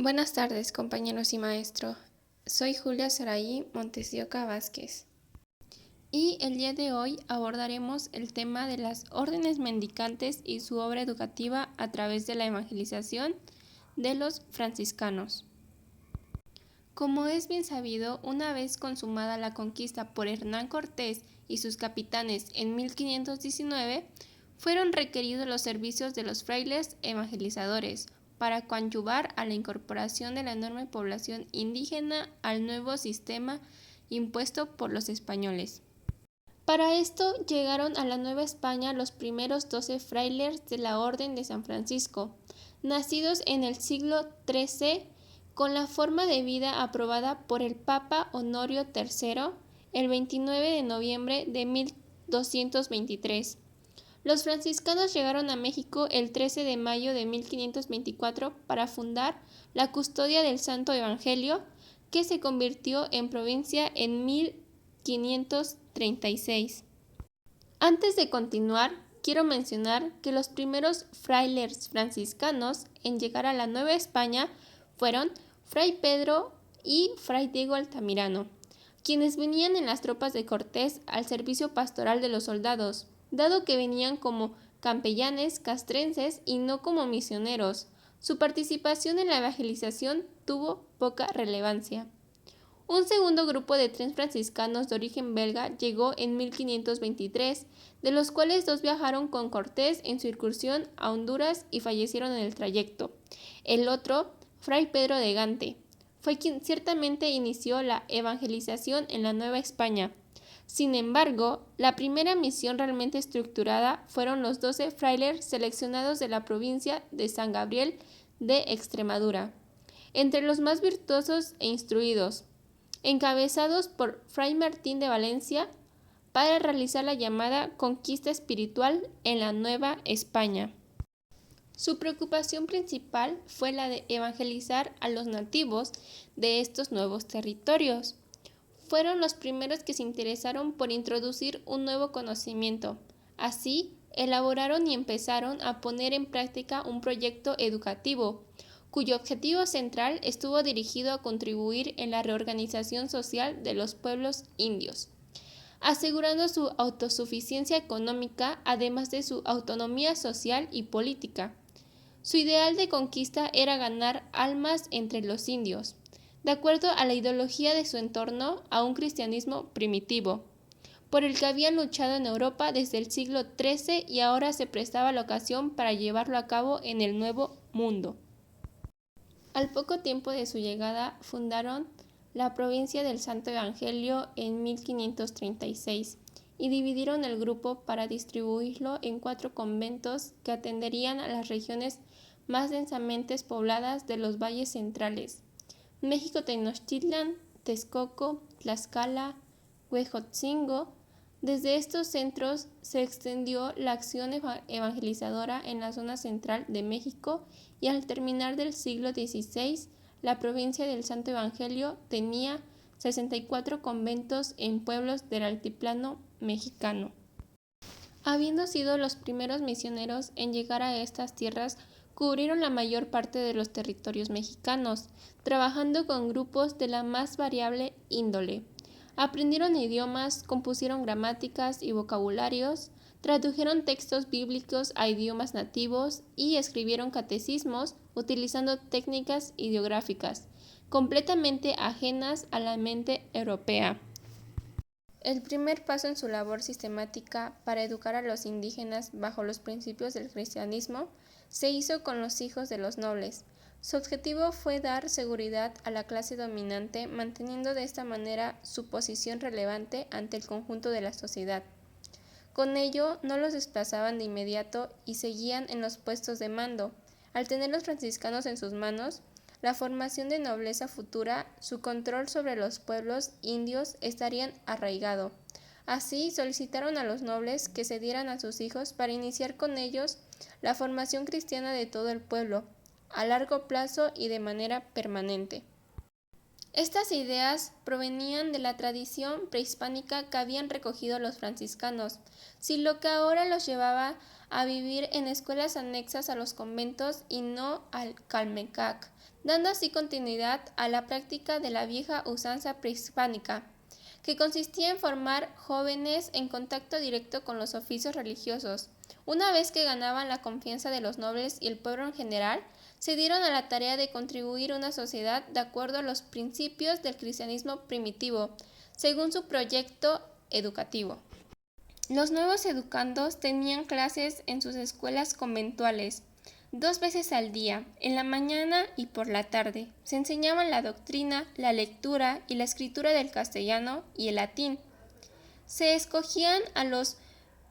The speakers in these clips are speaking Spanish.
Buenas tardes, compañeros y maestro. Soy Julia Saraí Montes de Oca Vázquez. Y el día de hoy abordaremos el tema de las órdenes mendicantes y su obra educativa a través de la evangelización de los franciscanos. Como es bien sabido, una vez consumada la conquista por Hernán Cortés y sus capitanes en 1519, fueron requeridos los servicios de los frailes evangelizadores para coadyuvar a la incorporación de la enorme población indígena al nuevo sistema impuesto por los españoles. Para esto llegaron a la Nueva España los primeros 12 frailes de la Orden de San Francisco, nacidos en el siglo XIII, con la forma de vida aprobada por el Papa Honorio III el 29 de noviembre de 1223. Los franciscanos llegaron a México el 13 de mayo de 1524 para fundar la Custodia del Santo Evangelio, que se convirtió en provincia en 1536. Antes de continuar, quiero mencionar que los primeros frailes franciscanos en llegar a la Nueva España fueron Fray Pedro y Fray Diego Altamirano, quienes venían en las tropas de Cortés al servicio pastoral de los soldados, dado que venían como campellanes castrenses y no como misioneros. Su participación en la evangelización tuvo poca relevancia. Un segundo grupo de 3 franciscanos de origen belga llegó en 1523, de los cuales 2 viajaron con Cortés en su incursión a Honduras y fallecieron en el trayecto. El otro, Fray Pedro de Gante, fue quien ciertamente inició la evangelización en la Nueva España. Sin embargo, la primera misión realmente estructurada fueron los 12 frailes seleccionados de la provincia de San Gabriel de Extremadura, entre los más virtuosos e instruidos, encabezados por Fray Martín de Valencia, para realizar la llamada conquista espiritual en la Nueva España. Su preocupación principal fue la de evangelizar a los nativos de estos nuevos territorios. Fueron los primeros que se interesaron por introducir un nuevo conocimiento. Así, elaboraron y empezaron a poner en práctica un proyecto educativo, cuyo objetivo central estuvo dirigido a contribuir en la reorganización social de los pueblos indios, asegurando su autosuficiencia económica, además de su autonomía social y política. Su ideal de conquista era ganar almas entre los indios, de acuerdo a la ideología de su entorno, a un cristianismo primitivo, por el que habían luchado en Europa desde el siglo XIII y ahora se prestaba la ocasión para llevarlo a cabo en el Nuevo Mundo. Al poco tiempo de su llegada fundaron la provincia del Santo Evangelio en 1536 y dividieron el grupo para distribuirlo en 4 conventos que atenderían a las regiones más densamente pobladas de los valles centrales: México Tenochtitlan, Texcoco, Tlaxcala, Huejotzingo. Desde estos centros se extendió la acción evangelizadora en la zona central de México y al terminar del siglo XVI, la provincia del Santo Evangelio tenía 64 conventos en pueblos del altiplano mexicano. Habiendo sido los primeros misioneros en llegar a estas tierras, cubrieron la mayor parte de los territorios mexicanos, trabajando con grupos de la más variable índole. Aprendieron idiomas, compusieron gramáticas y vocabularios, tradujeron textos bíblicos a idiomas nativos y escribieron catecismos utilizando técnicas ideográficas, completamente ajenas a la mente europea. El primer paso en su labor sistemática para educar a los indígenas bajo los principios del cristianismo se hizo con los hijos de los nobles. Su objetivo fue dar seguridad a la clase dominante, manteniendo de esta manera su posición relevante ante el conjunto de la sociedad. Con ello, no los desplazaban de inmediato y seguían en los puestos de mando. Al tener los franciscanos en sus manos la formación de nobleza futura, su control sobre los pueblos indios estarían arraigado. Así, solicitaron a los nobles que se dieran a sus hijos para iniciar con ellos la formación cristiana de todo el pueblo, a largo plazo y de manera permanente. Estas ideas provenían de la tradición prehispánica que habían recogido los franciscanos, sin lo que ahora los llevaba a vivir en escuelas anexas a los conventos y no al Calmecac dando así continuidad a la práctica de la vieja usanza prehispánica, que consistía en formar jóvenes en contacto directo con los oficios religiosos. Una vez que ganaban la confianza de los nobles y el pueblo en general, se dieron a la tarea de contribuir a una sociedad de acuerdo a los principios del cristianismo primitivo, según su proyecto educativo. Los nuevos educandos tenían clases en sus escuelas conventuales, 2 veces al día, en la mañana y por la tarde. Se enseñaban la doctrina, la lectura y la escritura del castellano y el latín. Se escogían a los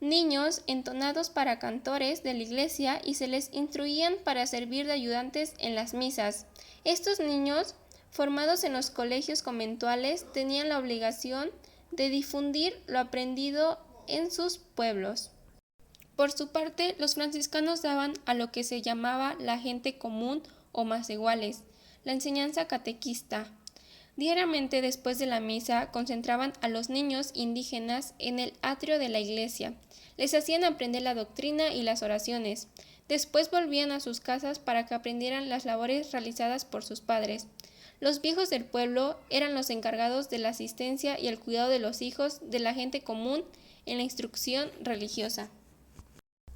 niños entonados para cantores de la iglesia y se les instruían para servir de ayudantes en las misas. Estos niños, formados en los colegios conventuales, tenían la obligación de difundir lo aprendido en sus pueblos. Por su parte, los franciscanos daban a lo que se llamaba la gente común o más iguales, la enseñanza catequista. Diariamente después de la misa concentraban a los niños indígenas en el atrio de la iglesia, les hacían aprender la doctrina y las oraciones. Después volvían a sus casas para que aprendieran las labores realizadas por sus padres. Los viejos del pueblo eran los encargados de la asistencia y el cuidado de los hijos de la gente común en la instrucción religiosa.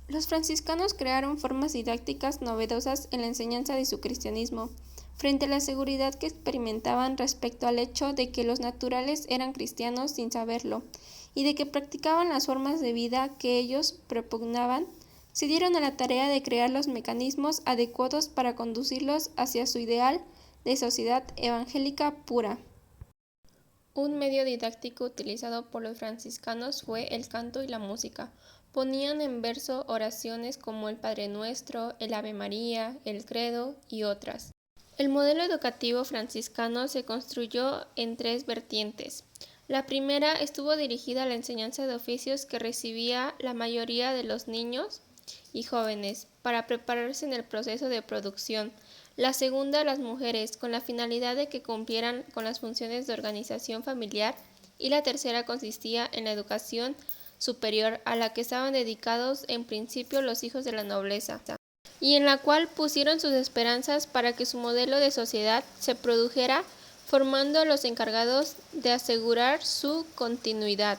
Los franciscanos crearon formas didácticas novedosas en la enseñanza de su cristianismo, frente a la seguridad que experimentaban respecto al hecho de que los naturales eran cristianos sin saberlo, y de que practicaban las formas de vida que ellos propugnaban. Se dieron a la tarea de crear los mecanismos adecuados para conducirlos hacia su ideal de sociedad evangélica pura. Un medio didáctico utilizado por los franciscanos fue el canto y la música. Ponían en verso oraciones como el Padre Nuestro, el Ave María, el Credo y otras. El modelo educativo franciscano se construyó en 3 vertientes. La primera estuvo dirigida a la enseñanza de oficios que recibía la mayoría de los niños y jóvenes para prepararse en el proceso de producción. La segunda a las mujeres, con la finalidad de que cumplieran con las funciones de organización familiar, y la tercera consistía en la educación superior, a la que estaban dedicados en principio los hijos de la nobleza, y en la cual pusieron sus esperanzas para que su modelo de sociedad se produjera, formando a los encargados de asegurar su continuidad.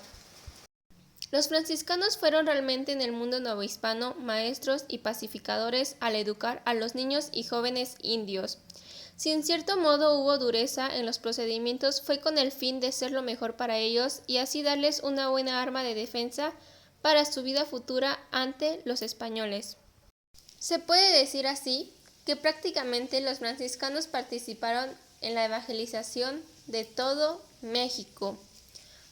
Los franciscanos fueron realmente en el mundo novohispano maestros y pacificadores al educar a los niños y jóvenes indios. Si en cierto modo hubo dureza en los procedimientos, fue con el fin de ser lo mejor para ellos y así darles una buena arma de defensa para su vida futura ante los españoles. Se puede decir así que prácticamente los franciscanos participaron en la evangelización de todo México.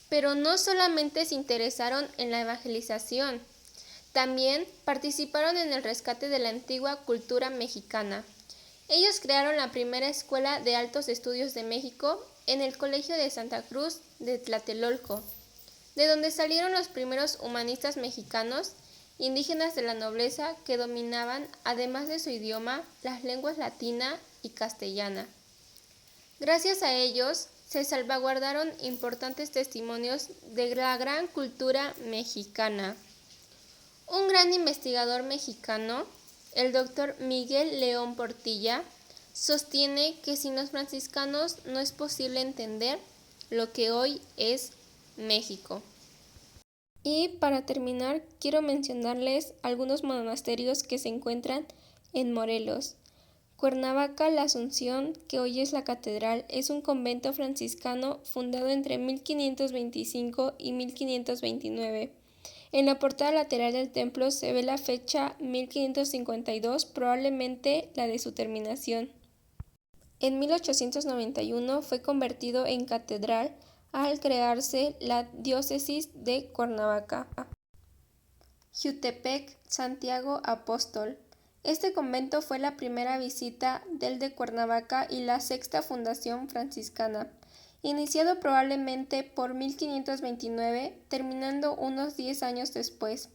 Pero no solamente se interesaron en la evangelización, también participaron en el rescate de la antigua cultura mexicana. Ellos crearon la primera escuela de altos estudios de México en el Colegio de Santa Cruz de Tlatelolco, de donde salieron los primeros humanistas mexicanos, indígenas de la nobleza que dominaban, además de su idioma, las lenguas latina y castellana. Gracias a ellos, se salvaguardaron importantes testimonios de la gran cultura mexicana. Un gran investigador mexicano, el doctor Miguel León Portilla, sostiene que sin los franciscanos no es posible entender lo que hoy es México. Y para terminar, quiero mencionarles algunos monasterios que se encuentran en Morelos. Cuernavaca, la Asunción, que hoy es la catedral, es un convento franciscano fundado entre 1525 y 1529. En la portada lateral del templo se ve la fecha 1552, probablemente la de su terminación. En 1891 fue convertido en catedral al crearse la diócesis de Cuernavaca. Jutepec, Santiago Apóstol. Este convento fue la primera visita del de Cuernavaca y la sexta fundación franciscana, iniciado probablemente por 1529, terminando unos 10 años después.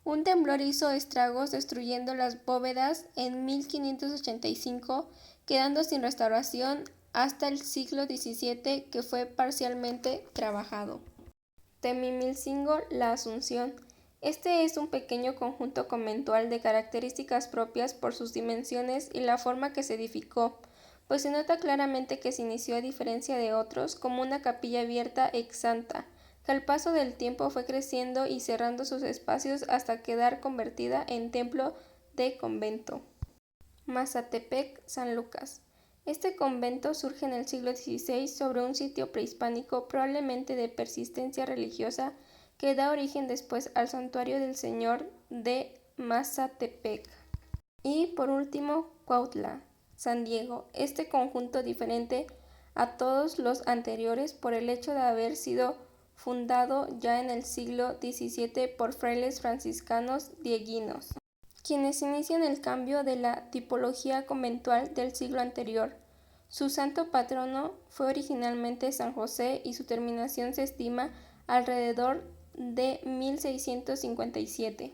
Un temblor hizo estragos destruyendo las bóvedas en 1585, quedando sin restauración hasta el siglo XVII, que fue parcialmente trabajado. Temimilcingo, la Asunción. Este es un pequeño conjunto conventual de características propias por sus dimensiones y la forma que se edificó, pues se nota claramente que se inició, a diferencia de otros, como una capilla abierta ex santa, que al paso del tiempo fue creciendo y cerrando sus espacios hasta quedar convertida en templo de convento. Mazatepec, San Lucas. Este convento surge en el siglo XVI sobre un sitio prehispánico, probablemente de persistencia religiosa, que da origen después al santuario del Señor de Mazatepec. Y por último, Cuautla, San Diego. Este conjunto, diferente a todos los anteriores por el hecho de haber sido fundado ya en el siglo XVII por frailes franciscanos dieguinos, quienes inician el cambio de la tipología conventual del siglo anterior. Su santo patrono fue originalmente San José y su terminación se estima alrededor de 1657.